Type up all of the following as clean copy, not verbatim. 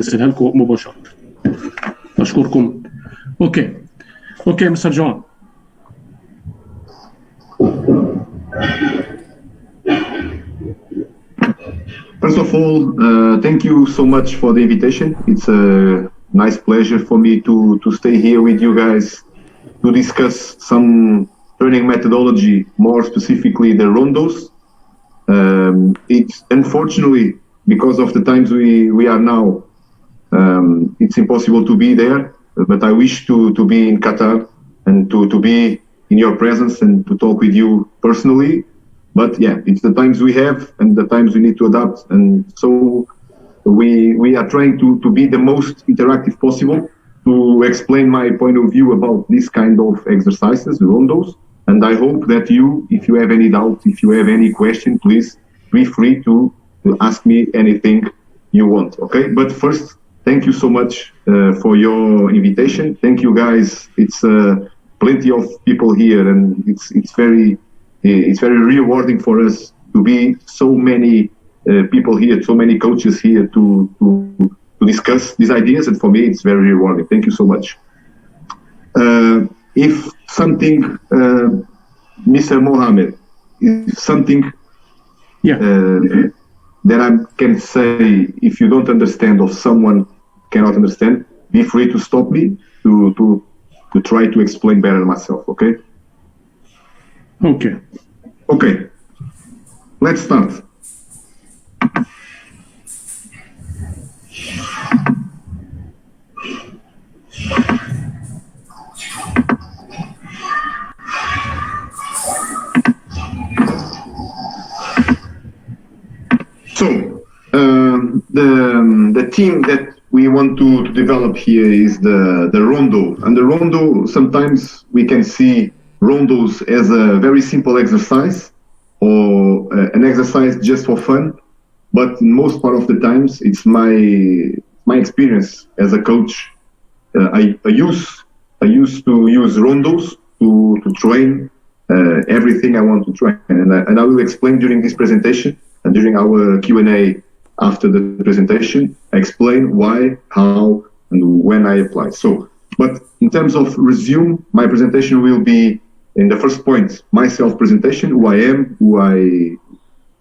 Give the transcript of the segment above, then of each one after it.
ارسلها لكم مباشره. اشكركم. اوكي مستر جون. First of all, thank you so much for the invitation. It's a nice pleasure for me to stay here with you guys to discuss some training methodology, more specifically the Rondos. It's unfortunately, because of the times we are now, it's impossible to be there, but I wish to be in Qatar and to be in your presence and to talk with you personally. But yeah, it's the times we have and the times we need to adapt. And so we are trying to be the most interactive possible to explain my point of view about this kind of exercises, the Rondos. And I hope that you, if you have any doubt, if you have any question, please be free to ask me anything you want, okay? But first, thank you so much for your invitation. Thank you guys. It's plenty of people here and it's very rewarding for us to be so many people here, so many coaches here to discuss these ideas, and for me it's very rewarding. Thank you so much. If something, Mr. Mohammed, if something that I can say, if you don't understand or someone cannot understand, be free to stop me to try to explain better myself, okay? Okay, let's start. So, the team that we want to develop here is the Rondo. And the Rondo, sometimes we can see Rondos as a very simple exercise or an exercise just for fun. But in most part of the times, it's my experience as a coach. I used to use Rondos to train everything I want to train. And I will explain during this presentation and during our Q&A after the presentation, I explain why, how, and when I apply. So, but in terms of resume, my presentation will be, in the first point, my self-presentation, who I am,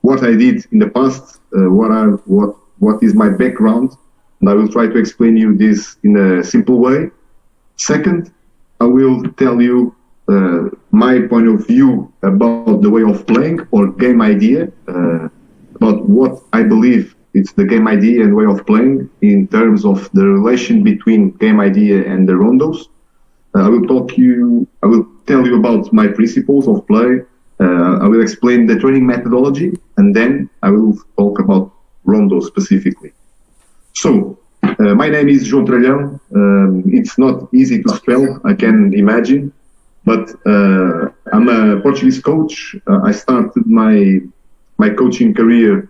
what I did in the past, what is my background, and I will try to explain you this in a simple way. Second, I will tell you my point of view about the way of playing or game idea, about what I believe it's the game idea and way of playing in terms of the relation between game idea and the Rondos. I will tell you about my principles of play. I will explain the training methodology, and then I will talk about Rondos specifically. So, my name is Joao Tralhao. It's not easy to spell, I can imagine, but I'm a Portuguese coach. I started my coaching career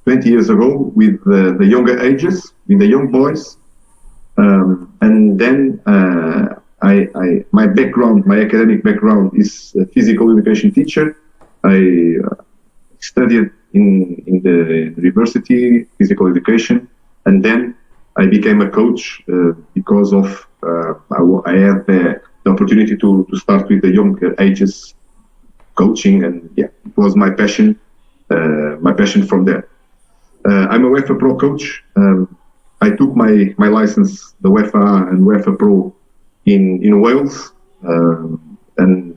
20 years ago with the younger ages, with the young boys. And then my background, my academic background is a physical education teacher. I studied in the university, physical education, and then I became a coach because of I had the opportunity to start with the younger ages coaching, and yeah, it was my passion from there. I'm a UEFA Pro coach. I took my license, the UEFA and UEFA Pro, in Wales, and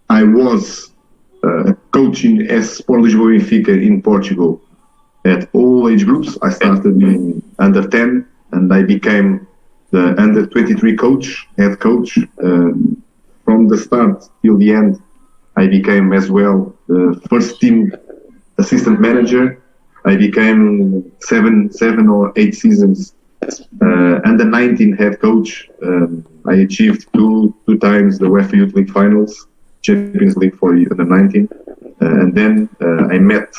I was coaching as Sport Lisboa Benfica in Portugal at all age groups. I started in under 10, and I became the under 23 coach, head coach. From the start till the end, I became as well the first team assistant manager. I became seven or 8 seasons under 19 head coach. I achieved two times the UEFA Youth League finals, Champions League for under 19, and then I met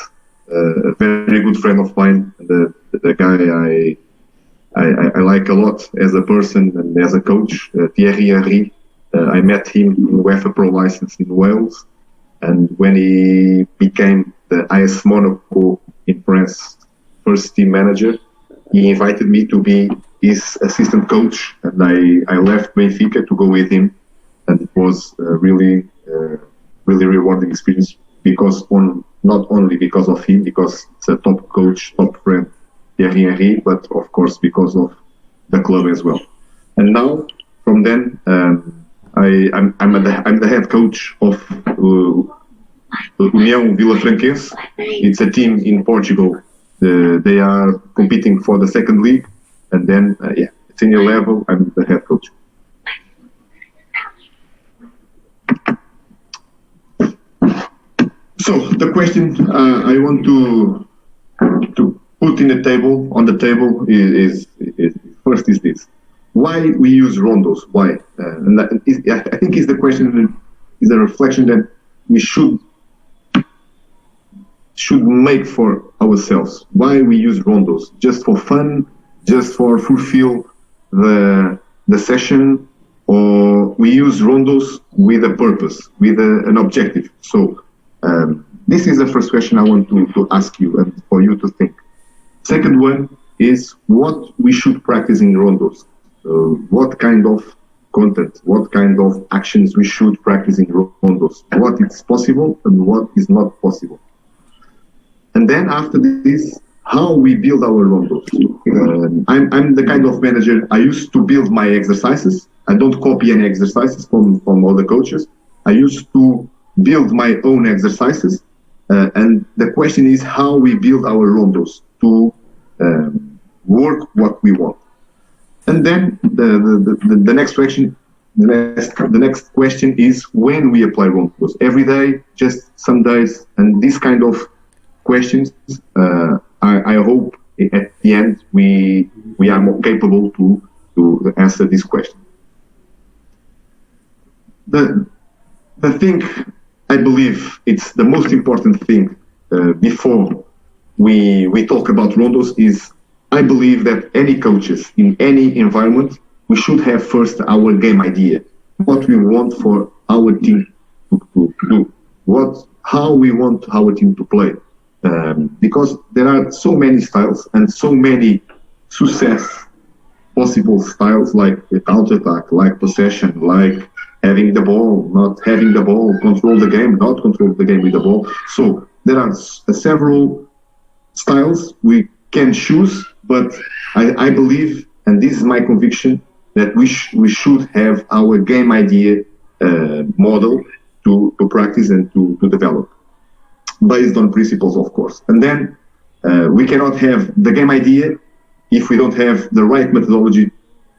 a very good friend of mine, the guy I like a lot as a person and as a coach, Thierry Henry. I met him in UEFA Pro license in Wales, and when he became the AS Monaco in France first team manager, he invited me to be his assistant coach, and I left Benfica to go with him, and it was really rewarding experience not only because of him, because it's a top coach, top friend, Thierry Henry, but of course because of the club as well. And now, from then, I'm the head coach of União Vilafranquense. It's a team in Portugal. They are competing for the second league, and then senior level, I'm the head coach. So the question I want to put on the table is first is this: why we use rondos? Why? And I think is the question, is a reflection that we should make for ourselves. Why we use rondos? Just for fun? Just for fulfill the session? Or we use rondos with a purpose, with an objective? So this is the first question I want to ask you and for you to think. Second one is what we should practice in rondos. What kind of content, what kind of actions we should practice in rondos. What is possible and what is not possible. And then after this, how we build our rondos. I'm the kind of manager, I used to build my exercises. I don't copy any exercises from other coaches. I used to build my own exercises. And the question is how we build our rondos to work what we want. And then the next question, the next question is when we apply rondos. Every day, just some days, and this kind of questions. I hope at the end we are more capable to answer this question. The thing I believe it's the most important thing before we talk about rondos is I believe that any coaches in any environment, we should have first our game idea, what we want for our team to do, how we want our team to play. Because there are so many styles and so many possible styles like counter-attack, like possession, like having the ball, not having the ball, control the game, not control the game with the ball. So there are several styles we can choose, but I believe, and this is my conviction, that we should have our game idea model to practice and to develop, based on principles, of course. And then we cannot have the game idea if we don't have the right methodology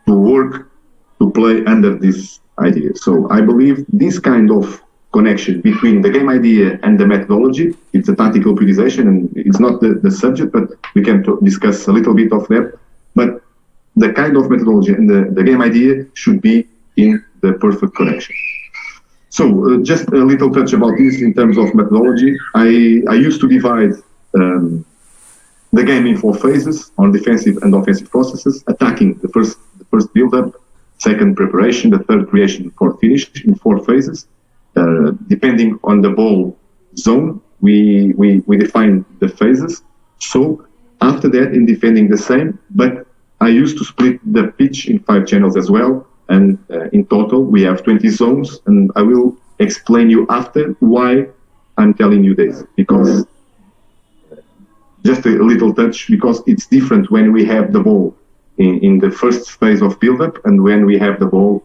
to work, to play under this idea. So I believe this kind of connection between the game idea and the methodology, it's a tactical periodization, and it's not the subject, but we can discuss a little bit of that. But the kind of methodology and the game idea should be in the perfect connection. So just a little touch about this in terms of methodology. I used to divide the game in 4 phases on defensive and offensive processes, attacking the first build-up, second preparation, the third creation, fourth finish in 4 phases. Depending on the ball zone, we define the phases. So after that, in defending the same, but I used to split the pitch in 5 channels as well. And in total, we have 20 zones, and I will explain you after why I'm telling you this. Because just a little touch, because it's different when we have the ball in the first phase of build-up and when we have the ball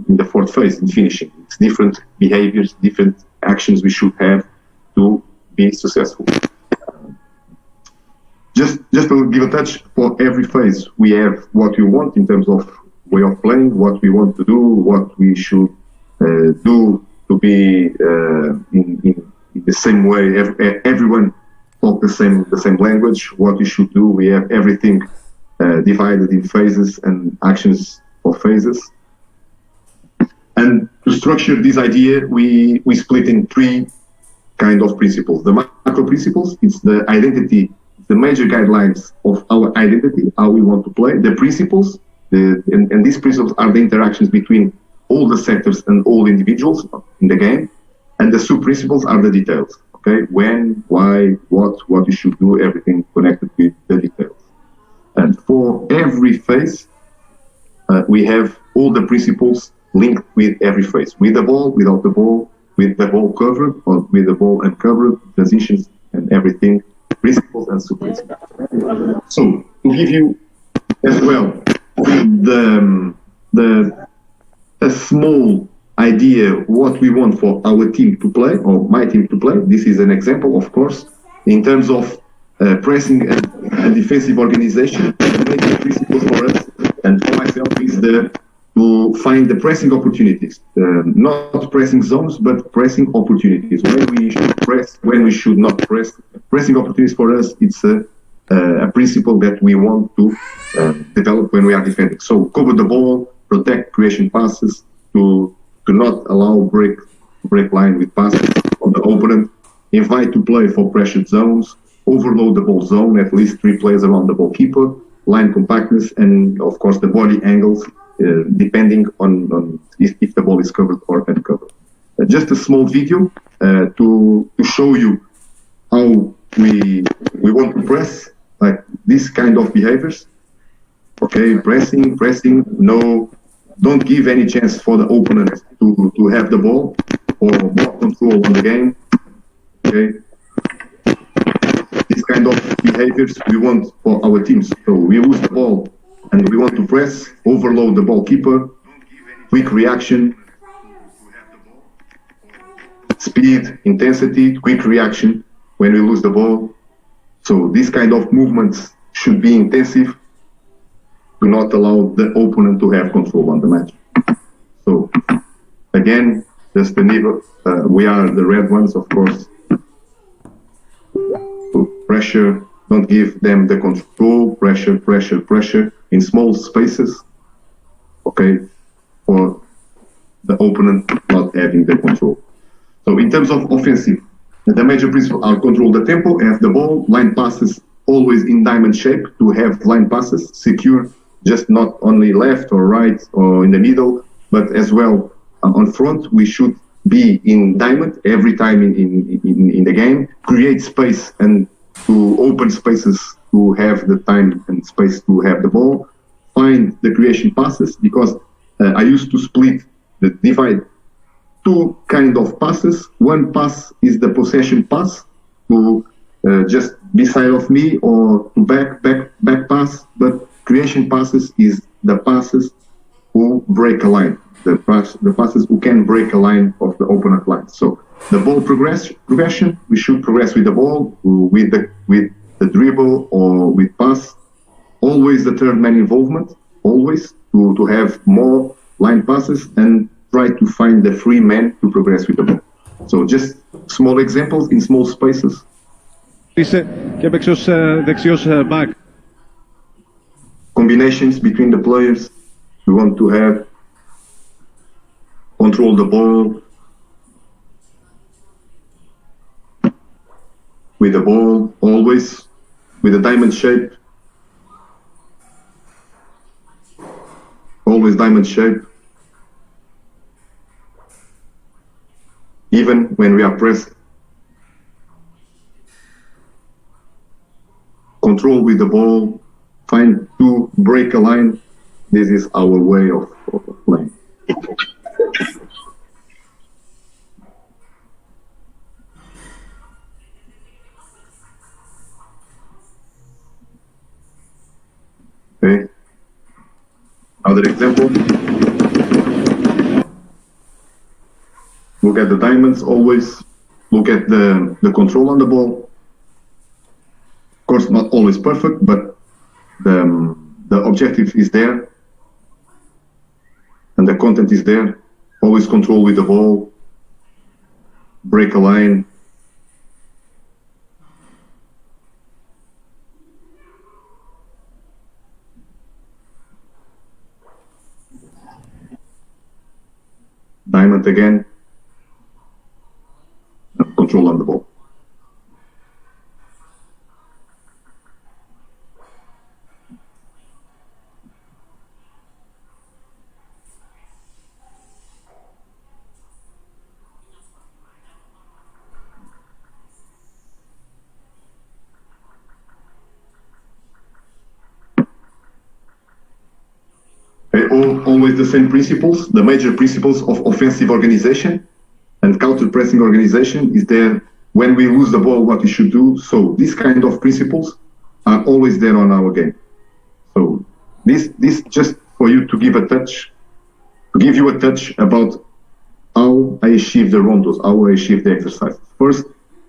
in the 4th phase in finishing. It's different behaviors, different actions we should have to be successful. Just to give a touch, for every phase, we have what you want in terms of way of playing, what we want to do, what we should do to be in the same way. Everyone talk the same language. What we should do. We have everything divided in phases and actions for phases. And to structure this idea, we split in 3 kind of principles. The macro principles, it's the identity, the major guidelines of our identity, how we want to play. The principles. And these principles are the interactions between all the sectors and all individuals in the game, and the sub-principles are the details. Okay, when, why, what you should do, everything connected with the details. And for every phase, we have all the principles linked with every phase, with the ball, without the ball, with the ball covered or with the ball uncovered, transitions and everything, principles and sub-principles. So to give you as well a small idea what we want for our team to play or my team to play. This is an example, of course, in terms of pressing and defensive organization. The major principle for us and for myself is to find the pressing opportunities, not pressing zones, but pressing opportunities. When we should press, when we should not press. Pressing opportunities for us, it's a principle that we want to develop when we are defending. So cover the ball, protect creation passes, to not allow break line with passes on the opponent, invite to play for pressured zones, overload the ball zone, at least 3 players around the ball keeper, line compactness, and of course the body angles, depending on if the ball is covered or uncovered. Just a small video to show you how we want to press, like this kind of behaviors. Okay, pressing, no, don't give any chance for the opponent to have the ball or more control on the game. Okay, this kind of behaviors we want for our teams. So we lose the ball and we want to press, overload the ball keeper, quick reaction, speed, intensity, quick reaction when we lose the ball. So this kind of movements should be intensive to not allow the opponent to have control on the match. So again, just the neighbor, we are the red ones, of course. So pressure, don't give them the control, pressure in small spaces, okay, for the opponent not having the control. So in terms of offensive, the major principles are control the tempo, have the ball, line passes always in diamond shape, to have line passes secure, just not only left or right or in the middle, but as well on front. We should be in diamond every time in the game, create space and to open spaces to have the time and space to have the ball, find the creation passes, because I used to divide 2 kind of passes. One pass is the possession pass to just beside of me or to back pass, but creation passes is the passes who break a line, the passes who can break a line of the opponent line. So the ball progression, we should progress with the ball, with the dribble or with pass. Always the third man involvement, always to have more line passes and try to find the free man to progress with the ball. So just small examples in small spaces. Είσαι και παίξει ως δεξιός back. Combinations between the players. We want to have control the ball with the ball, always with a diamond shape. Always diamond shape. Even when we are pressed. Control with the ball, find to break a line. This is our way of playing. Okay. Another example. Look at the diamonds always. Look at the control on the ball. Of course, not always perfect, but the objective is there and the content is there. Always control with the ball, break a line. Diamond again, control on the ball. always the same principles. The major principles of offensive organization and counter-pressing organization is there when we lose the ball, what we should do. So these kind of principles are always there on our game. So this just for you to give you a touch about how I achieve the rondos, how I achieve the exercise. First,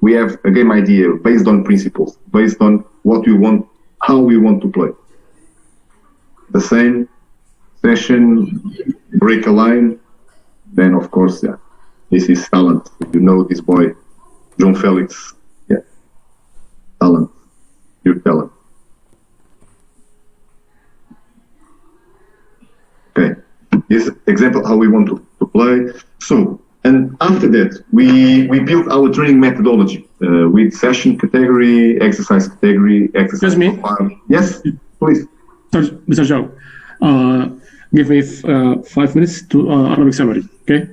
we have a game idea based on principles, based on what we want, how we want to play. The same session, break a line, then of course, yeah, this is talent. You know this boy, João Felix, yeah, talent, pure talent. Okay, this example how we want to play. So, and after that, we built our training methodology with session category, exercise category, exercise profile. Yes, please. Mr. Joao, give me 5 minutes to Arabic summary, okay?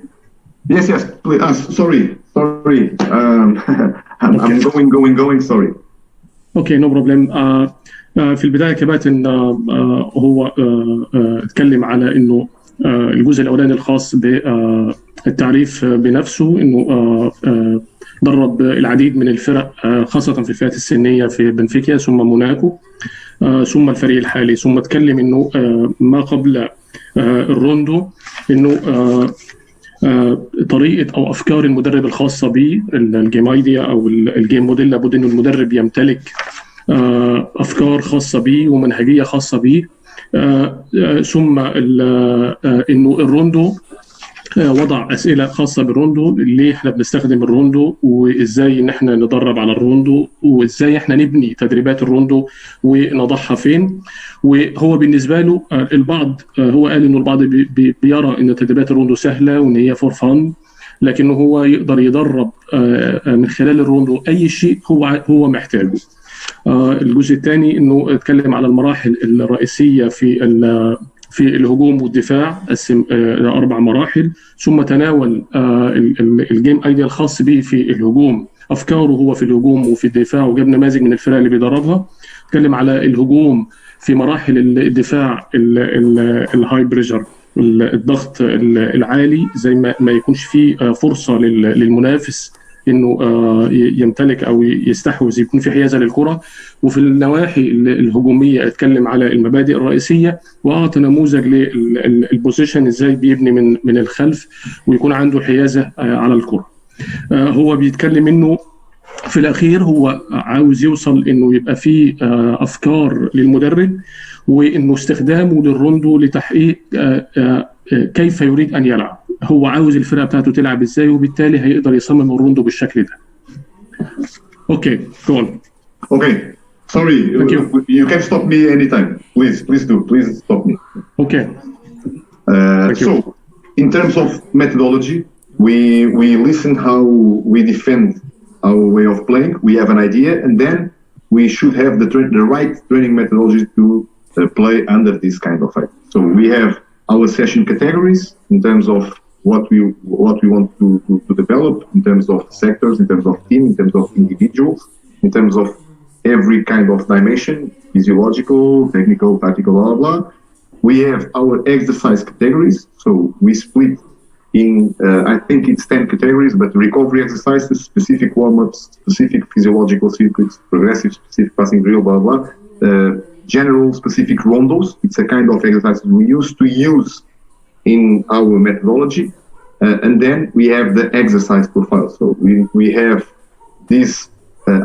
Yes, please. Sorry. I'm going, sorry. Okay, no problem. في البداية كباتن هو اتكلم على إنه الجزء الأولاني الخاص بالتعريف بنفسه، إنه درب العديد من الفرق خاصة في الفئات السنية في بنفيكا ثم موناكو ثم الفريق الحالي، ثم اتكلم إنه ما قبل الروندو إنه طريقة أو أفكار المدرب الخاصة به، الجيم ايديا أو الجيم موديل، لابد إنه المدرب يمتلك أفكار خاصة به ومنهجية خاصة به. ثم إنه الروندو وضع أسئلة خاصة بالروندو، ليه إحنا بنستخدم الروندو وإزاي إن إحنا ندرب على الروندو وإزاي إحنا نبني تدريبات الروندو ونضعها فين. وهو بالنسبة له البعض، هو قال إنه البعض بيرى إن تدريبات الروندو سهلة وإن هي فور فان، لكنه هو يقدر يدرب من خلال الروندو أي شيء هو محتاجه. الجزء الثاني إنه اتكلم على المراحل الرئيسية في الهجوم والدفاع، قسم 4 مراحل، ثم تناول الجيم ايديا الخاص به في الهجوم، افكاره هو في الهجوم وفي الدفاع، وجاب نماذج من الفرق اللي بيدربها. اتكلم على الهجوم في مراحل الدفاع، الهاي بريشر، الضغط العالي، زي ما يكونش فيه فرصه للمنافس انه يمتلك او يستحوذ، يكون في حيازه للكره. وفي النواحي الهجوميه اتكلم على المبادئ الرئيسيه، واعطى نموذج للبوزيشن ازاي بيبني من الخلف ويكون عنده حيازه على الكره. هو بيتكلم انه في الاخير هو عاوز يوصل انه يبقى فيه افكار للمدرب، وانه استخدامه للروندو لتحقيق كيف يريد ان يلعب. هو عاوز الفرقه بتاعته تلعب ازاي، وبالتالي هيقدر يصمم الروندو بالشكل ده. اوكي، go on. Okay, sorry, you can stop me anytime. Please stop me. Okay. So, in terms of methodology, we listen how we defend our way of playing. We have an idea, and then we should have the right training methodology to play under this kind of fight. So we have our session categories in terms of what we want to develop, in terms of sectors, in terms of team, in terms of individuals, in terms of every kind of dimension, physiological, technical, tactical, blah, blah, blah. We have our exercise categories. So we split in, I think it's 10 categories, but recovery exercises, specific warm-ups, specific physiological circuits, progressive specific passing drill, blah, blah, general specific rondos. It's a kind of exercise we used to use in our methodology. And then we have the exercise profile. So we have this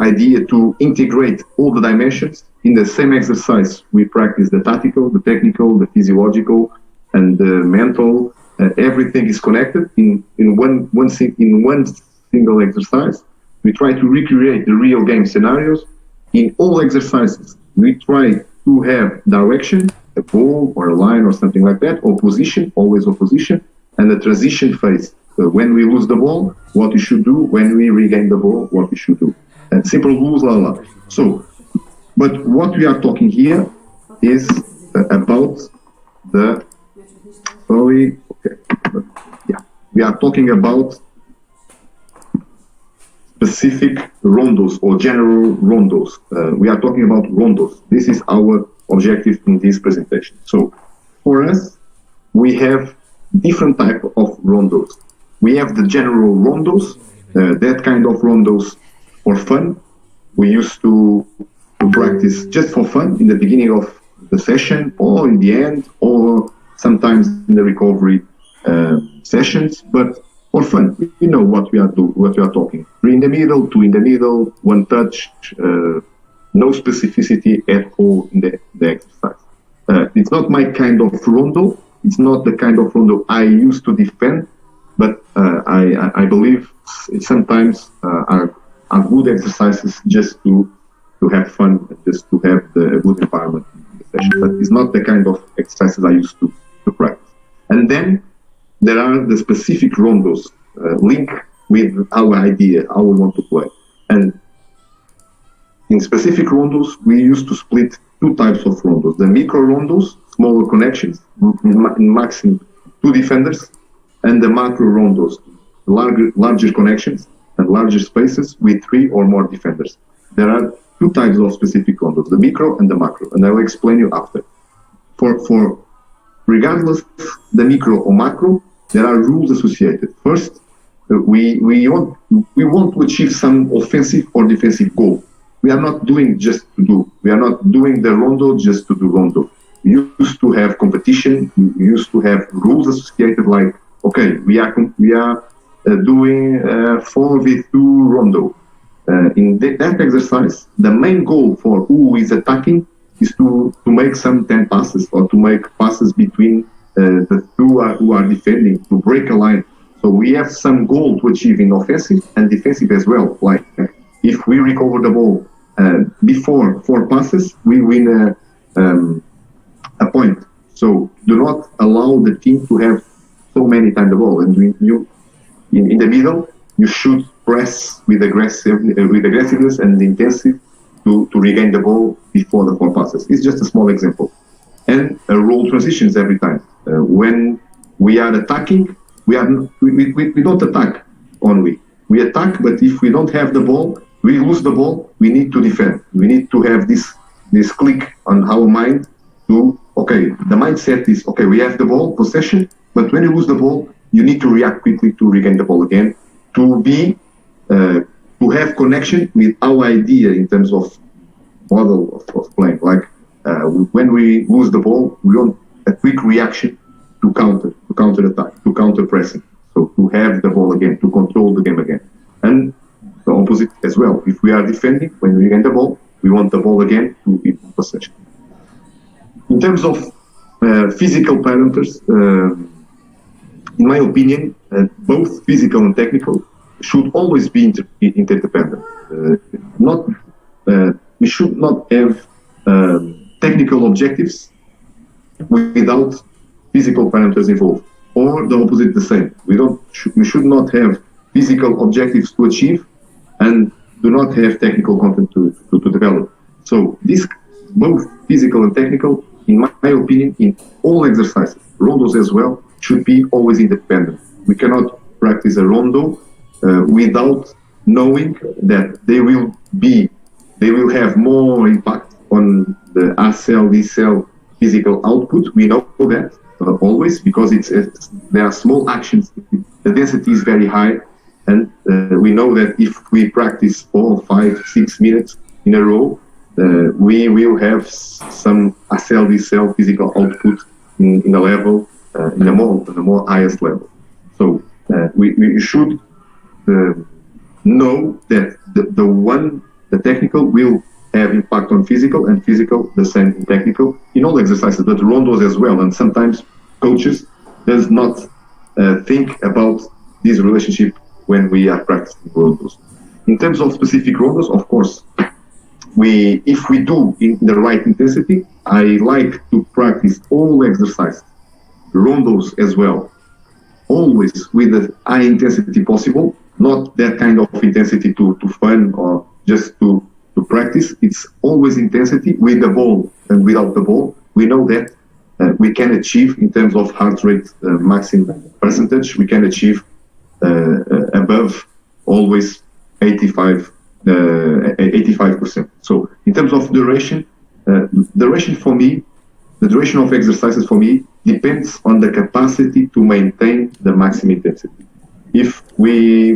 idea to integrate all the dimensions in the same exercise. We practice the tactical, the technical, the physiological, and the mental. Everything is connected in one single exercise. We try to recreate the real game scenarios. In all exercises, we try to have direction, a ball or a line or something like that, opposition, always opposition, and the transition phase. So when we lose the ball, what we should do. When we regain the ball, what we should do. And simple rules, So, but what we are talking here is about the, we are talking about specific rondos or general rondos. We are talking about rondos. This is our objective in this presentation. So for us, we have different type of rondos. We have the general rondos, that kind of rondos for fun. We used to practice just for fun in the beginning of the session or in the end or sometimes in the recovery sessions, but for fun. We know what we are talking. 3 in the middle, 2 in the middle, 1 touch, no specificity at all in the exercise. It's not my kind of rondo. It's not the kind of rondo I used to defend, but I believe sometimes are good exercises just to have fun, just to have a good environment in the session. But it's not the kind of exercises I used to practice. And then there are the specific rondos linked with our idea, how we want to play. And in specific rondos, we used to split 2 types of rondos. The micro rondos, smaller connections, in maximum 2 defenders, and the macro rondos, larger connections and larger spaces with 3 or more defenders. There are 2 types of specific rondos, the micro and the macro, and I will explain you after. For regardless the micro or macro, there are rules associated. First, we want to achieve some offensive or defensive goal. We are not doing just to do. We are not doing the rondo just to do rondo. We used to have competition. We used to have rules associated, like, okay, we are doing 4v2 rondo. In that exercise, the main goal for who is attacking is to make some 10 passes or to make passes between the 2 who are defending, to break a line. So we have some goal to achieve in offensive and defensive as well. Like if we recover the ball before 4 passes, we win a point. So do not allow the team to have so many times the ball. And in the middle, you should press with aggressiveness and intensity to regain the ball before the 4 passes. It's just a small example. And role transitions every time. When we are attacking, we don't attack only. We attack, but if we don't have the ball, we lose the ball, we need to defend. We need to have this click on our mind to, okay, the mindset is, okay, we have the ball, possession, but when you lose the ball, you need to react quickly to regain the ball again, to have connection with our idea in terms of model of playing. Like when we lose the ball, we want a quick reaction to counter attack, to counter pressing. So to have the ball again, to control the game again. And the opposite as well. If we are defending, when we get the ball, we want the ball again to be in possession. In terms of physical parameters, in my opinion, both physical and technical should always be interdependent. We should not have technical objectives without physical parameters involved, or the opposite the same. We should not have physical objectives to achieve and do not have technical content to develop. So this, both physical and technical, in my opinion, in all exercises, rondos as well, should be always independent. We cannot practice a rondo without knowing that they will have more impact on the A cell, B cell physical output. We know that always, because there are small actions. The density is very high, and we know that if we practice 4, 5, 6 minutes in a row, we will have some A cell, B cell physical output in a level, in a more highest level. So we should know that the technical will have impact on physical, and physical the same in technical in all exercises, but rondos as well. And sometimes coaches does not think about this relationship when we are practicing rondos. In terms of specific rondos, of course, if we do in the right intensity, I like to practice all exercises, rondos as well, always with the high intensity possible, not that kind of intensity to fun or just to practice. It's always intensity with the ball and without the ball. We know that we can achieve, in terms of heart rate maximum percentage, we can achieve above always 85%. So in terms of duration for me, the duration of exercises for me depends on the capacity to maintain the maximum intensity. If we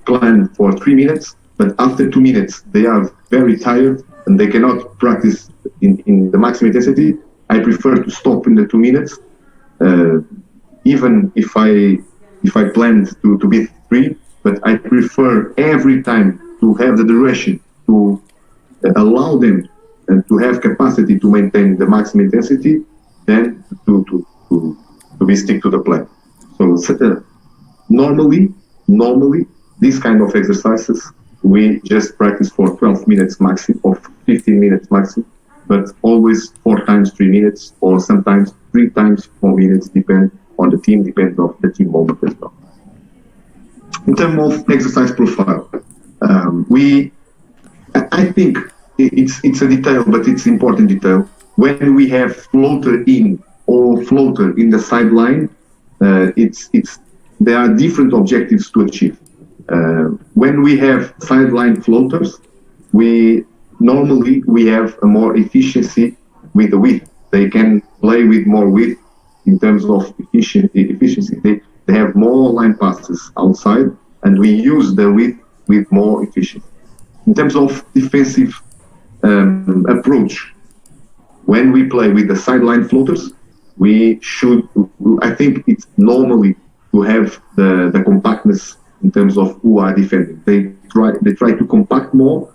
plan for 3 minutes, but after 2 minutes they are very tired and they cannot practice in the maximum intensity, I prefer to stop in the 2 minutes, even if I planned to be 3, but I prefer every time to have the duration to allow them and to have capacity to maintain the maximum intensity than to be stick to the plan. So normally these kind of exercises we just practice for 12 minutes maximum or 15 minutes maximum, but always 4 times 3 minutes or sometimes 3 times 4 minutes, depend on the team, depends on the team moment as well. In terms of exercise profile, I think it's a detail, but it's important detail. When we have floater in or floater in the sideline, there are different objectives to achieve. When we have sideline floaters, we have a more efficiency with the width. They can play with more width in terms of efficiency. They have more line passes outside, and we use the width with more efficiency. In terms of defensive approach, when we play with the sideline floaters, I think it's normally to have the compactness in terms of who are defending. They try to compact more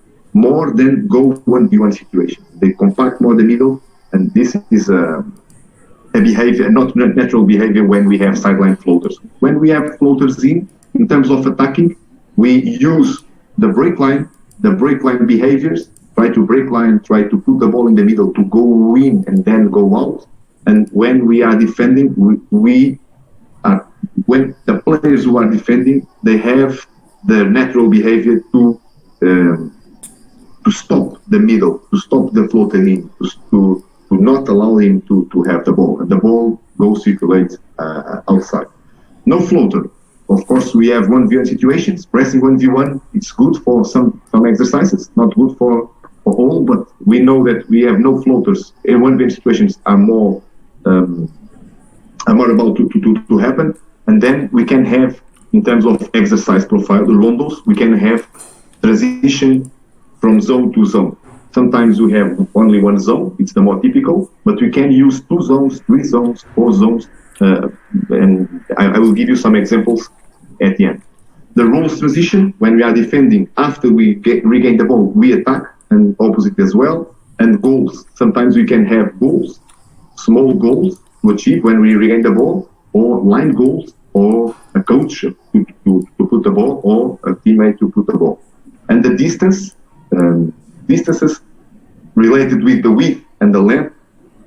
than go 1v1 situation. They compact more the middle, and this is a behavior, not natural behavior when we have sideline floaters. When we have floaters in terms of attacking, we use the break line behaviors, try to put the ball in the middle to go in and then go out. And when we are defending, when the players who are defending, they have the natural behavior to stop the middle, to stop the floater in, to not allow him to have the ball, and the ball goes circulate outside. No floater. Of course, we have 1v1 situations. Pressing 1v1, it's good for some exercises, not good for all, but we know that we have no floaters. 1v1 situations are more about to happen. And then we can have, in terms of exercise profile, the rondos, we can have transition from zone to zone. Sometimes we have only one zone, it's the more typical, but we can use 2 zones, 3 zones, 4 zones, and I will give you some examples at the end. The roles transition, when we are defending, after we regain the ball, we attack, and opposite as well. And goals, sometimes we can have goals, small goals to achieve when we regain the ball, or line goals, or a coach to put the ball, or a teammate to put the ball. And the distances related with the width and the length,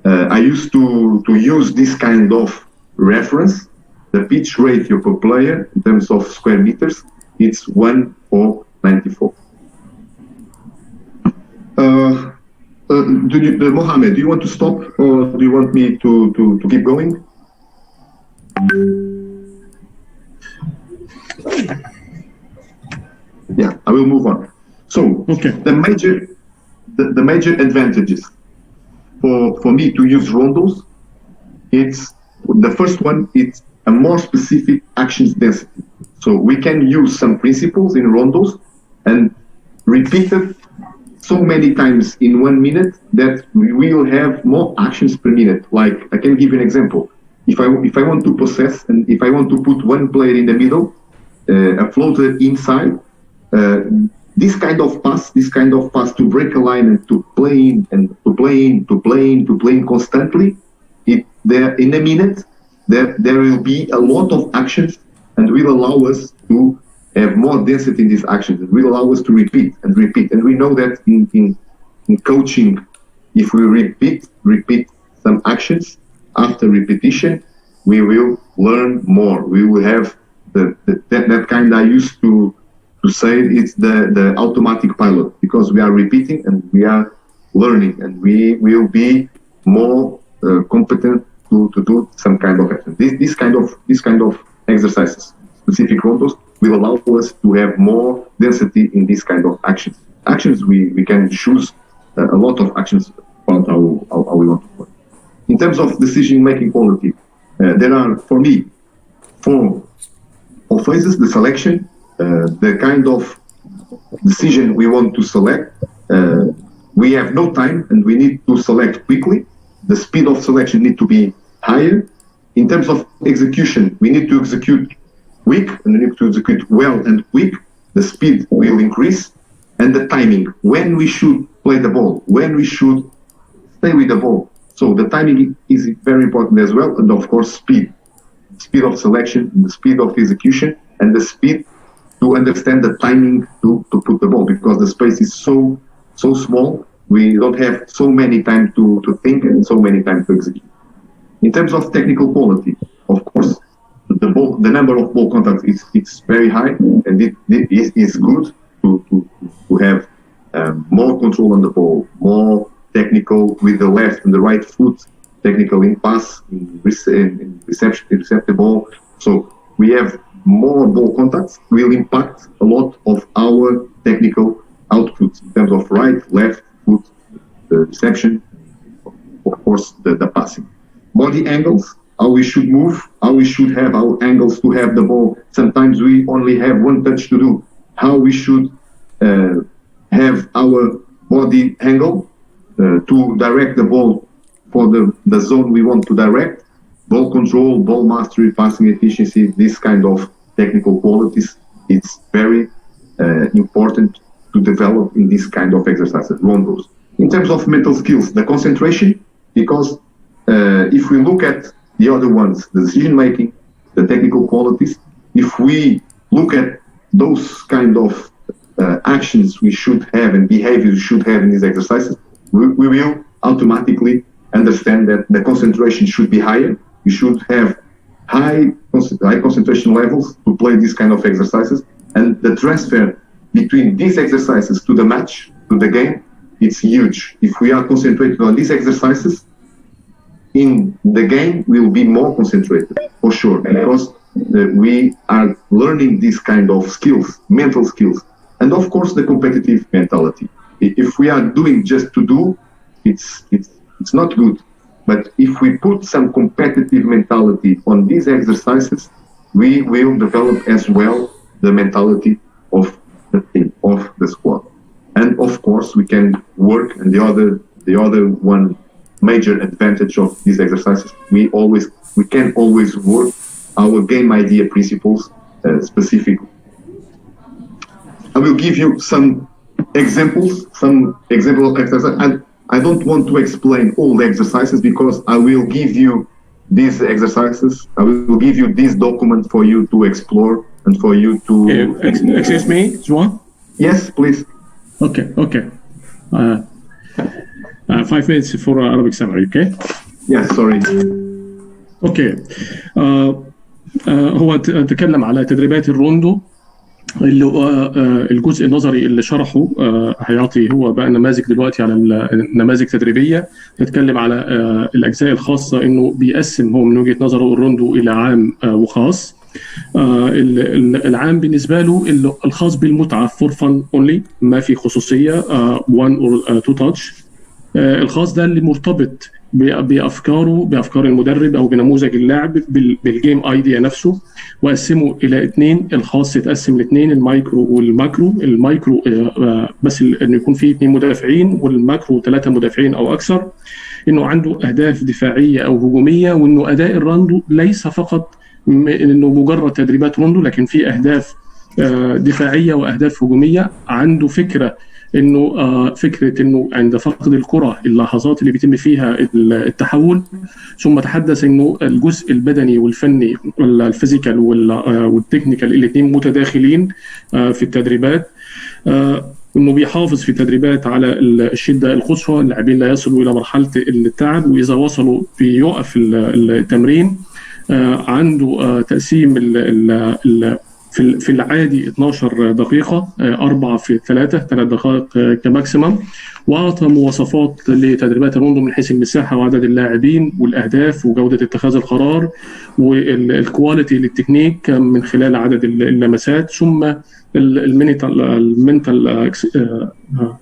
I used to use this kind of reference. The pitch ratio per player in terms of square meters, it's 1:94. Mohammed, do you want to stop, or do you want me to keep going? Yeah, I will move on. So Okay. the major advantages for me to use rondos, it's the first one, it's a more specific actions density. So we can use some principles in rondos and repeat it so many times in 1 minute that we will have more actions per minute. Like, I can give you an example. If I want to possess, and if I want to put one player in the middle, a floater inside, this kind of pass to break a line and to play in and to play in constantly, in a minute, there will be a lot of actions, and will allow us to have more density in these actions. It will allow us to repeat. And we know that in coaching, if we repeat some actions, after repetition, we will learn more. We will have that kind I used to say it's the automatic pilot, because we are repeating and we are learning, and we will be more competent to do some kind of action. This kind of exercises, specific rondos, will allow us to have more density in this kind of actions. Actions, we can choose a lot of actions about how we want to play. In terms of decision-making quality, there are, for me, four phases: the selection, the kind of decision we want to select. We have no time and we need to select quickly. The speed of selection needs to be higher. In terms of execution, we need to execute quick and we need to execute well and quick. The speed will increase. And the timing, when we should play the ball, when we should stay with the ball. So the timing is very important as well. And of course, speed of selection, the speed of execution, and the speed to understand the timing to put the ball, because the space is so small. We don't have so many time to think and so many time to execute. In terms of technical quality, of course, the number of ball contacts is very high, and it is good to have more control on the ball, more technical with the left and the right foot, technical in pass, in reception, to recept the ball. So we have more ball contacts will impact a lot of our technical outputs in terms of right, left foot, the reception, of course, the passing. Body angles, how we should move, how we should have our angles to have the ball. Sometimes we only have one touch to do. How we should have our body angle to direct the ball for the zone we want to direct. Ball control, ball mastery, passing efficiency, this kind of technical qualities, it's very important to develop in this kind of exercises, rondos. In terms of mental skills, the concentration, because if we look at the other ones, the decision making, the technical qualities, if we look at those kind of actions we should have and behaviors we should have in these exercises, we will automatically understand that the concentration should be higher. We should have high concentration levels to play these kind of exercises, and the transfer between these exercises to the match, to the game, it's huge. If we are concentrated on these exercises, in the game we'll be more concentrated, for sure, because we are learning these kind of skills, mental skills, and of course the competitive mentality. If we are doing just to do, it's not good. But if we put some competitive mentality on these exercises, we will develop as well the mentality of the team, of the squad. And of course, we can work, and the other one major advantage of these exercises, we can always work our game idea principles specifically. I will give you some example of exercises. And I don't want to explain all the exercises because I will give you these exercises. I will give you this document for you to explore and for you to. Excuse me, Joao? Yes, please. Okay. 5 minutes for Arabic summary, okay? Yes, sorry. Okay. هو تكلم على تدريبات الروندو اللي الجزء النظري اللي شرحه هيعطي هو بقى نماذج دلوقتي على النماذج تدريبيه تتكلم على الاجزاء الخاصه انه بيقسم هو من وجهه نظره الروندو الى عام وخاص. العام بالنسبه له الخاص بالمتعه فور فن اونلي، ما في خصوصيه 1 or 2 تاتش. الخاص ده اللي مرتبط بافكار المدرب او بنموذج اللعب بالجيم ايديا نفسه، وقسمه الى 2. الخاص يتقسم ل2، المايكرو والماكرو. المايكرو بس انه يكون فيه 2 مدافعين، والماكرو 3 مدافعين او اكثر. انه عنده اهداف دفاعيه او هجوميه، وانه اداء الروندو ليس فقط انه مجرد تدريبات روندو، لكن في اهداف دفاعيه واهداف هجوميه. عنده فكره انه عند فقد الكره اللحظات اللي بيتم فيها التحول. ثم تحدث انه الجزء البدني والفني الفيزيكال والتكنيكال الاثنين متداخلين في التدريبات. انه بيحافظ في التدريبات على الشده القصوى، اللاعبين لا يصلوا الى مرحله التعب، واذا وصلوا بيوقف التمرين. عنده تقسيم في العادي 12 دقيقة، 4 في 3 دقائق كماكسيمم. وأعطى مواصفات لتدريبات الروندو من حيث المساحة وعدد اللاعبين والأهداف وجودة اتخاذ القرار والكواليتي للتكنيك من خلال عدد اللمسات، ثم المنتال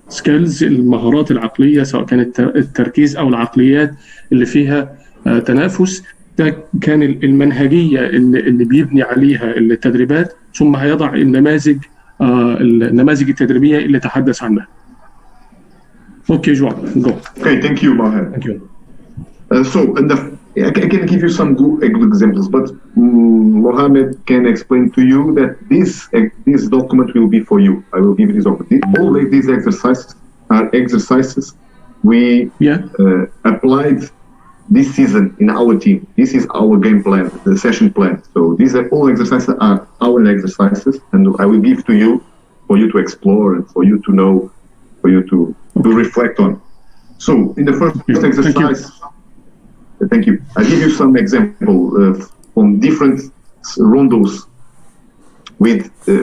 سكيلز، المهارات العقلية سواء كانت التركيز أو العقليات اللي فيها تنافس. ده كان المنهجية اللي بيبني عليها التدريبات، ثم هيضع النماذج التدريبية اللي تحدث عنها. Okay, Joao, go. Okay, thank you, Maher. Thank you. I can give you some good examples, but Mohammed can explain to you that this document will be for you. I will give you this document. All of these exercises are exercises we applied this season in our team. This is our game plan, the session plan. So these are all exercises are our exercises, and I will give to you for you to explore and for you to know, for you to reflect on. So in the first exercise, thank you. I'll give you some example from different rondos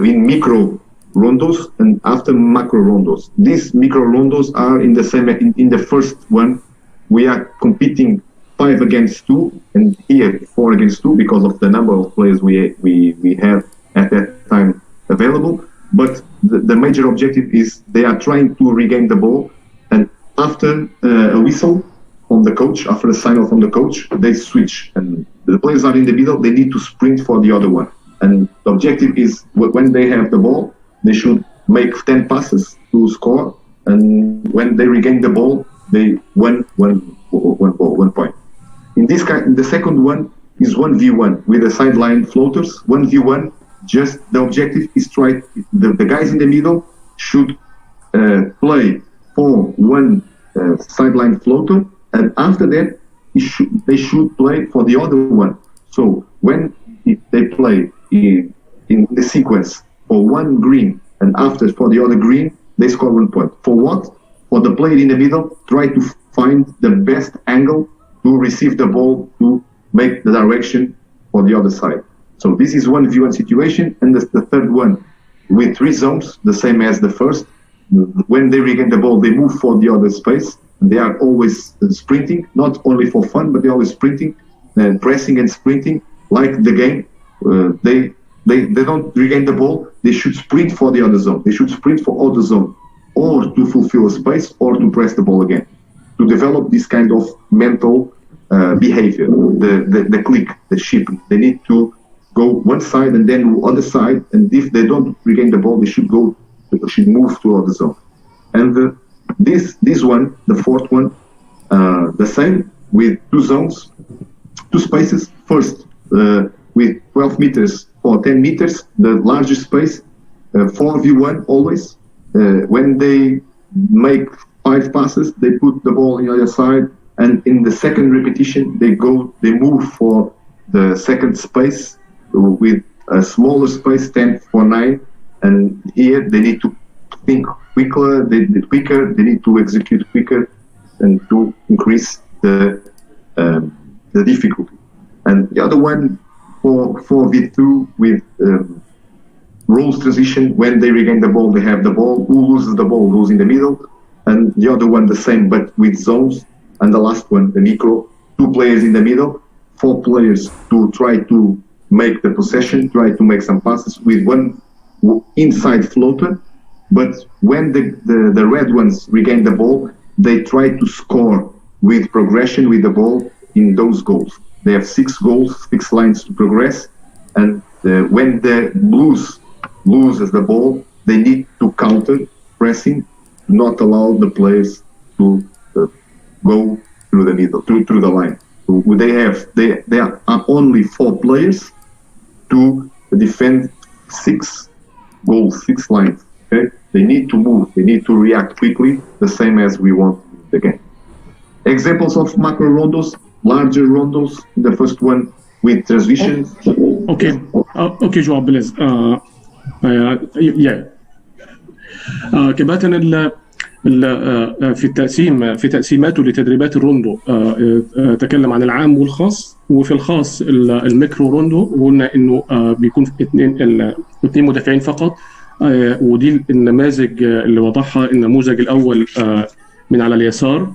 in micro rondos and after macro rondos. These micro rondos are in the same. In the first one, we are competing 5 against 2, and here 4 against 2 because of the number of players we have at that time available. But the major objective is they are trying to regain the ball, and after a whistle from the coach, after a signal from the coach, they switch, and the players are in the middle. They need to sprint for the other one, and the objective is when they have the ball, they should make 10 passes to score, and when they regain the ball, they win one point. In this kind, the second one is 1v1 with the sideline floaters. 1v1, just the objective is the guys in the middle should play for one sideline floater, and after that they should play for the other one. So when they play in the sequence for one green and after for the other green, they score 1 point. For what? For the player in the middle, try to find the best angle to receive the ball to make the direction for the other side. So this is 1v1 situation, and the third one with 3 zones, the same as the first. When they regain the ball, they move for the other space. They are always sprinting, not only for fun, but they're always sprinting and pressing and sprinting like the game. They don't regain the ball. They should sprint for the other zone. They should sprint for other zone, or to fulfill a space, or to press the ball again. To develop this kind of mental behavior, the click, the ship. They need to go one side and then other side, and if they don't regain the ball, they should move to other zone. And this one, the fourth one, the same with 2 zones, 2 spaces. First, with 12 meters or 10 meters, the largest space, 4v1 always. When they make 5 passes, they put the ball on the other side, and in the second repetition, they move for the second space with a smaller space, 10 for 9, and here they need to think quicker, they need to execute quicker, and to increase the difficulty. And the other one for V2 with rules transition. When they regain the ball, they have the ball. Who loses the ball goes in the middle, and the other one the same, but with zones. And the last one, the micro, 2 players in the middle, 4 players to try to make the possession, try to make some passes with 1 inside floater. But when the red ones regain the ball, they try to score with progression with the ball in those goals. They have 6 goals, 6 lines to progress, and when the blues loses the ball, they need to counter pressing, not allow the players to go through the middle, through the line. So they are only 4 players to defend 6 goals, 6 lines. Okay? They need to move, they need to react quickly, the same as we want the game. Examples of macro rondos, larger rondos. The first one with transitions. Okay, Joao, please. كباتن في تقسيماته لتدريبات الروندو تكلم عن العام والخاص، وفي الخاص الميكرو روندو قلنا انه بيكون 2 مدافعين فقط، ودي النماذج اللي وضعها. النموذج الاول من على اليسار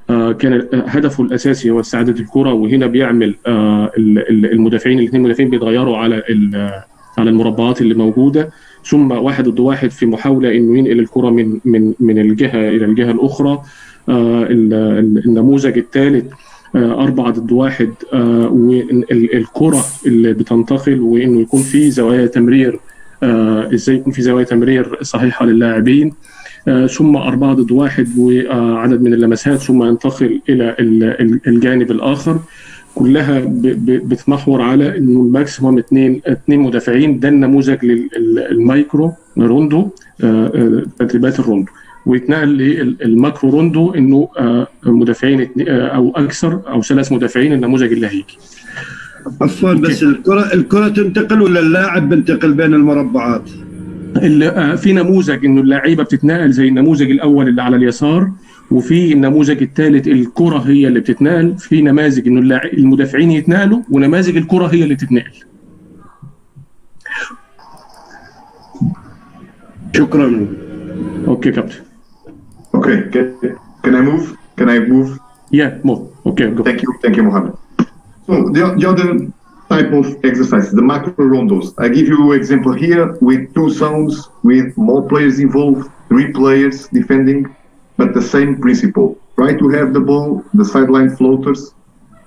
كان هدفه الاساسي هو استعاده الكره، وهنا بيعمل المدافعين الاثنين مدافعين بيتغيروا على المربعات اللي موجوده، ثم 1 ضد 1 في محاوله انه ينقل الكره من الجهه الى الجهه الاخرى. النموذج الثالث 4 ضد 1 والكرة اللي بتنتقل وإنه يكون في زوايا تمرير، إزاي يكون في زوايا تمرير صحيحة للاعبين، ثم 4 ضد 1 وعدد من اللمسات ثم ينتقل إلى الجانب الآخر. كلها بتمحور على إنه الماكسيموم 2 مدافعين. ده النموذج للمايكرو روندو، تدريبات الروندو. ويتنقل للماكرو روندو انه مدافعين او اكثر او 3 مدافعين، النموذج اللي هيجي. عفوا بس الكرة تنتقل ولا اللاعب بينتقل بين المربعات؟ في نموذج انه اللعيبه بتتنقل زي النموذج الاول اللي على اليسار، وفي النموذج الثالث الكرة هي اللي بتتنقل. في نماذج انه المدافعين يتنقلوا ونماذج الكرة هي اللي تتنقل. شكرا. اوكي كابتن. Okay, can I move? Can I move? Yeah, move. Okay, go. Thank you, Mohammed. So the other type of exercise, the macro rondos. I give you an example here with 2 zones, with more players involved, 3 players defending, but the same principle. Try to have the ball, the sideline floaters,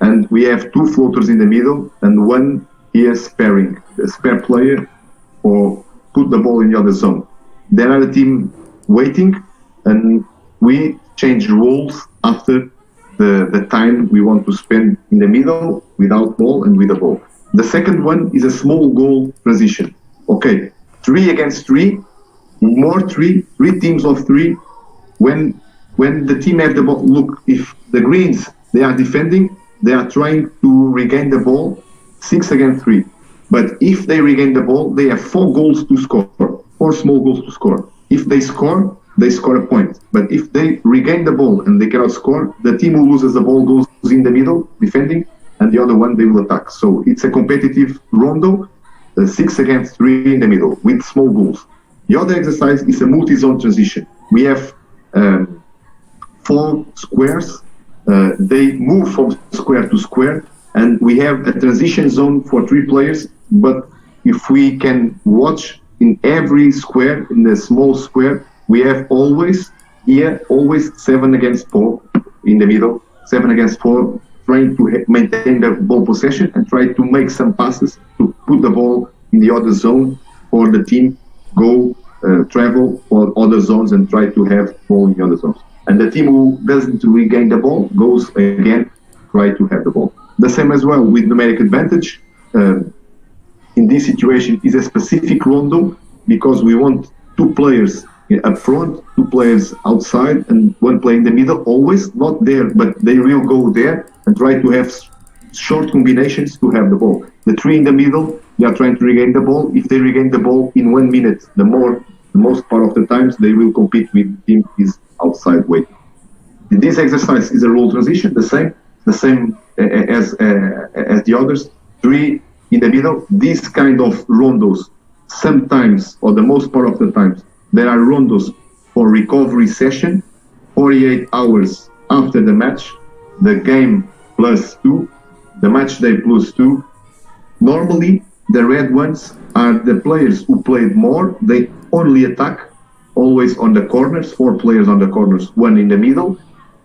and we have 2 floaters in the middle, and 1 here sparing, the spare player, or put the ball in the other zone. There are a team waiting, and we change roles after the time we want to spend in the middle without ball and with the ball. The second one is a small goal transition. Okay, 3 against 3, more 3 teams of 3. When the team have the ball, look, if the greens, they are defending, they are trying to regain the ball, 6 against 3. But if they regain the ball, they have 4 goals to score, 4 small goals to score. If they score a point. But if they regain the ball and they cannot score, the team who loses the ball goes in the middle, defending, and the other one they will attack. So it's a competitive rondo, 6 against 3 in the middle, with small goals. The other exercise is a multi-zone transition. We have 4 squares. They move from square to square, and we have a transition zone for 3 players. But if we can watch in every square, in the small square, we have always 7 against 4 in the middle, 7 against 4, trying to maintain the ball possession and try to make some passes to put the ball in the other zone, or the team go travel for other zones and try to have ball in the other zones. And the team who doesn't regain the ball goes again, try to have the ball. The same as well with numeric advantage. In this situation is a specific rondo, because we want 2 players up front, 2 players outside, and 1 player in the middle, always not there, but they will go there and try to have short combinations to have the ball. The 3 in the middle, they are trying to regain the ball. If they regain the ball in 1 minute, the most part of the times they will compete with the team is outside waiting. This exercise is a role transition, the same as the others. 3 in the middle. These kind of rondos, sometimes, or the most part of the times, there are rondos for recovery session, 48 hours after the match, the game +2, the match day +2. Normally, the red ones are the players who played more. They only attack, always on the corners, 4 players on the corners, 1 in the middle,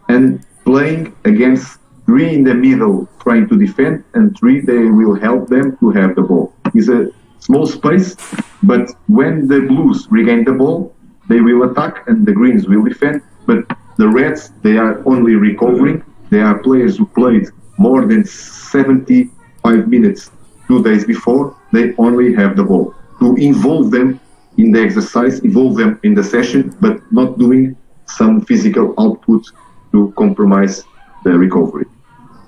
and playing against 3 in the middle, trying to defend, and 3, they will help them to have the ball. It's a small space, but when the blues regain the ball, they will attack and the greens will defend. But the reds, they are only recovering. They are players who played more than 75 minutes 2 days before. They only have the ball. To involve them in the exercise, involve them in the session, but not doing some physical output to compromise the recovery.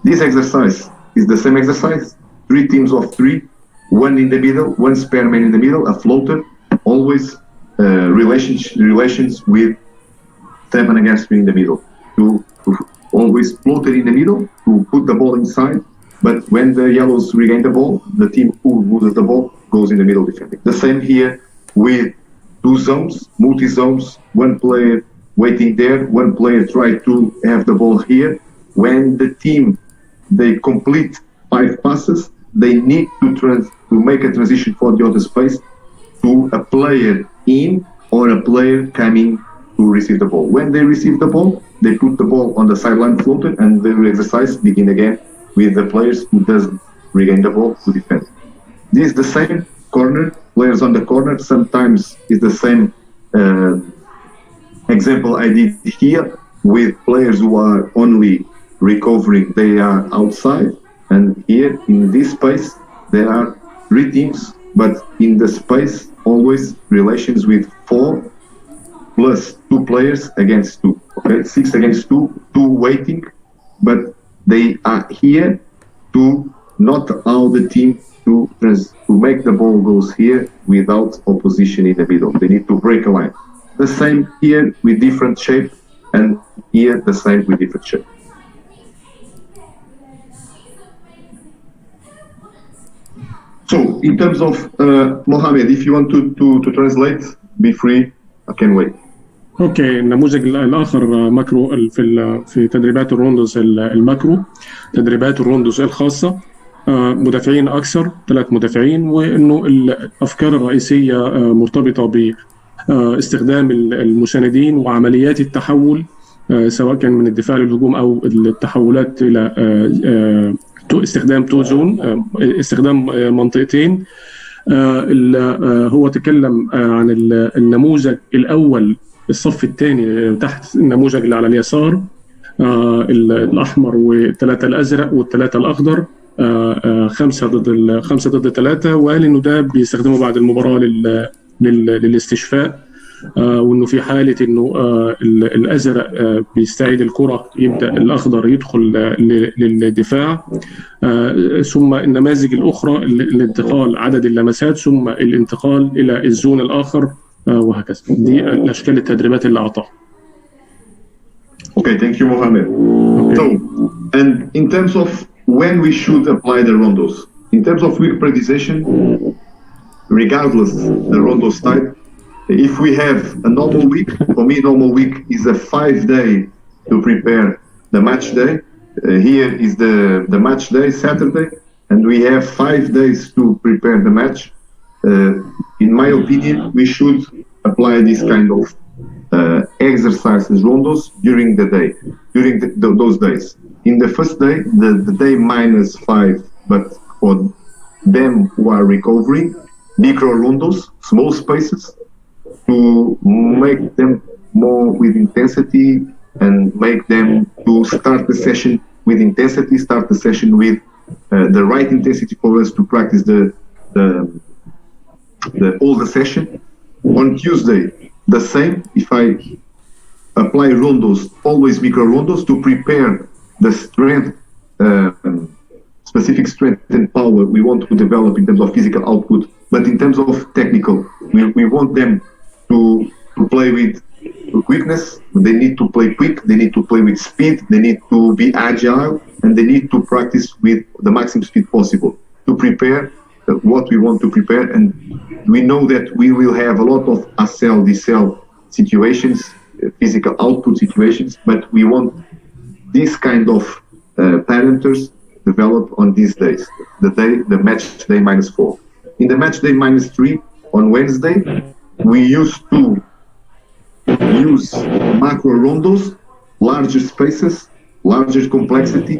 This exercise is the same exercise, 3 teams of 3, 1 in the middle, 1 spare man in the middle, a floater, always relations with 7 against 3 in the middle. To always floater in the middle, to put the ball inside, but when the yellows regain the ball, the team who loses the ball goes in the middle defending. The same here with 2 zones, multi-zones, 1 player waiting there, 1 player try to have the ball here. When the team, they complete 5 passes, they need to make a transition for the other space to a player in or a player coming to receive the ball. When they receive the ball, they put the ball on the sideline floater, and the exercise begin again with the players who doesn't regain the ball to defend. This is the same corner, players on the corner. Sometimes it's the same example I did here with players who are only recovering, they are outside, and here in this space there are 3 teams, but in the space always relations with 4 plus 2 players against 2, okay, 6 against 2, 2 waiting, but they are here to not allow the team to make the ball goes here without opposition in the middle. They need to break a line. The same here with different shape, and here the same with different shape. So, in terms of Mohammed, if you want to translate, be free. I can wait. اوكي، النموذج الاخر ماكرو في تدريبات الروندوز الماكرو، تدريبات الروندوز الخاصه، مدافعين اكثر، 3 مدافعين، وانه الافكار الرئيسيه مرتبطه باستخدام المساندين وعمليات التحول، سواء كان من الدفاع للهجوم او التحولات الى استخدام تو زون، استخدام منطقتين. هو تكلم عن النموذج الاول، الصف الثاني تحت النموذج اللي على اليسار، الاحمر و3 الازرق و3 الاخضر، 5 ضد 3، وقال انه ده بيستخدمه بعد المباراه للاستشفاء، وانه في حاله انه الازرق بيستعيد الكره يبدا الاخضر يدخل للدفاع، ثم النماذج الاخرى الانتقال عدد اللمسات، ثم الانتقال الى الزون الاخر، وهكذا. دي الاشكال التدريبات اللي اعطاها. Okay, thank you, Mohammed. Okay. So, and in terms of when we should apply the rondos, in terms of week periodization, regardless the rondo type, if we have a normal week, for me normal week is a 5-day to prepare the match day. Here is the match day, Saturday, and we have 5 days to prepare the match. In my opinion, we should apply this kind of exercises, rondos, during the day, during those days. In the first day, the day -5, but for them who are recovering, micro rondos, small spaces, to make them more with intensity and make them to start the session with intensity, start the session with the right intensity for us to practice all the session. On Tuesday, the same. If I apply rondos, always micro rondos, to prepare the strength, specific strength and power we want to develop in terms of physical output, but in terms of technical, we want them to play with quickness. They need to play quick, they need to play with speed, they need to be agile, and they need to practice with the maximum speed possible to prepare what we want to prepare. And we know that we will have a lot of A-cell, D-cell situations, physical output situations, but we want this kind of parameters developed on these days, the match day -4. In the match day -3 on Wednesday, we used to use macro rondos, larger spaces, larger complexity,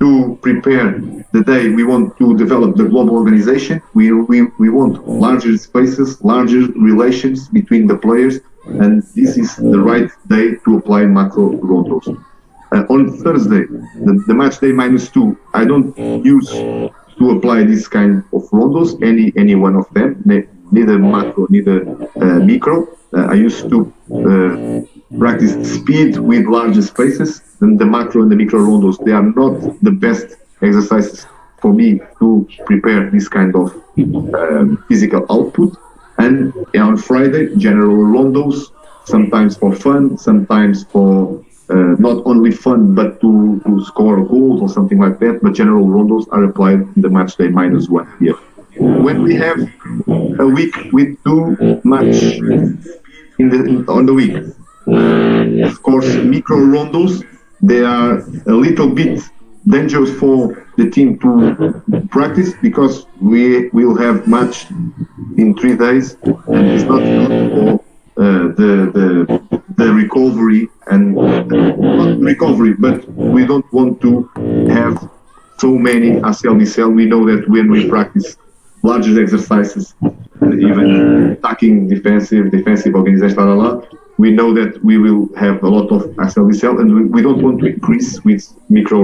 to prepare the day we want to develop the global organization. We want larger spaces, larger relations between the players, and this is the right day to apply macro rondos. On Thursday, the match day -2, I don't use to apply this kind of rondos, any one of them, neither macro, neither micro. I used to practice speed with larger spaces, and the macro and the micro rondos, they are not the best exercises for me to prepare this kind of physical output. And on Friday, general rondos, sometimes for fun, sometimes for not only fun, but to score goals or something like that, but general rondos are applied in the match day -1 here. When we have a week with too much on the week, of course, micro rondos, they are a little bit dangerous for the team to practice, because we will have match in 3 days, and it's not good for the recovery and not recovery, but we don't want to have so many ACL we know that when we practice larger exercises, even attacking, defensive organization, we know that we will have a lot of ACL and we don't want to increase with micro